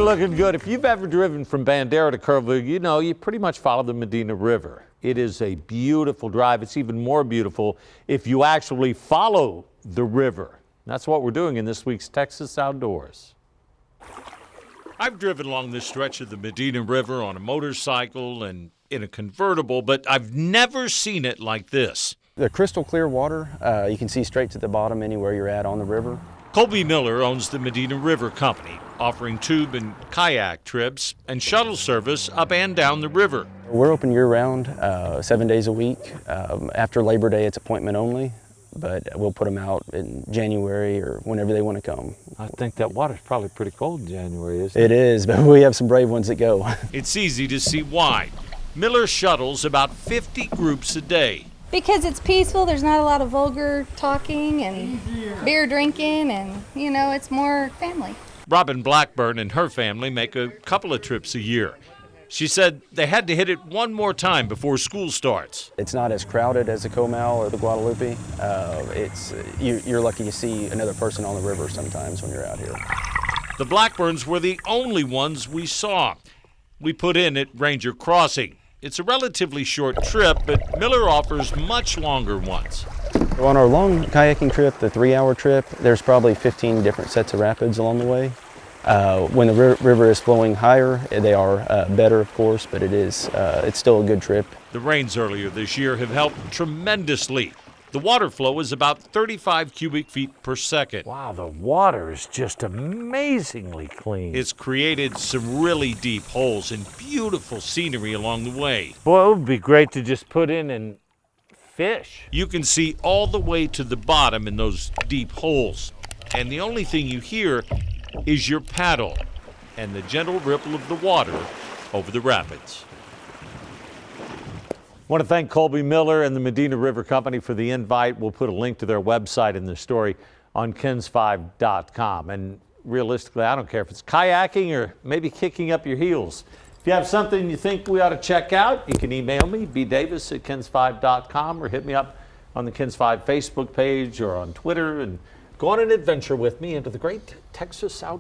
Looking good. If you've ever driven from Bandera to Kerrville, you know you pretty much follow the Medina River. It is a beautiful drive. It's even more beautiful if you actually follow the river. That's what we're doing in this week's Texas Outdoors. I've driven along this stretch of the Medina River on a motorcycle and in a convertible, but I've never seen it like this. The crystal clear water, you can see straight to the bottom anywhere you're at on the river. Colby Miller owns the Medina River Company, offering tube and kayak trips and shuttle service up and down the river. We're open year-round, 7 days a week. After Labor Day, it's appointment only, but we'll put them out in January or whenever they want to come. I think that water's probably pretty cold in January, isn't It is, but we have some brave ones that go. It's easy to see why. Miller shuttles about 50 groups a day. Because it's peaceful, there's not a lot of vulgar talking and beer drinking, and you know, it's more family. Robin Blackburn and her family make a couple of trips a year. She said they had to hit it one more time before school starts. It's not as crowded as the Comal or the Guadalupe. You're lucky to see another person on the river sometimes when you're out here. The Blackburns were the only ones we saw. We put in at Ranger Crossing. It's a relatively short trip, but Miller offers much longer ones. On our long kayaking trip, the 3-hour trip, there's probably 15 different sets of rapids along the way. When the river is flowing higher, they are better, of course, but it's still a good trip. The rains earlier this year have helped tremendously. The water flow is about 35 cubic feet per second. Wow, the water is just amazingly clean. It's created some really deep holes and beautiful scenery along the way. Boy, it would be great to just put in and fish. You can see all the way to the bottom in those deep holes. And the only thing you hear is your paddle and the gentle ripple of the water over the rapids. I want to thank Colby Miller and the Medina River Company for the invite. We'll put a link to their website in the story on KENS5.com. And realistically, I don't care if it's kayaking or maybe kicking up your heels. If you have something you think we ought to check out, you can email me, bdavis@KENS5.com, or hit me up on the KENS5 Facebook page or on Twitter and go on an adventure with me into the great Texas outdoors.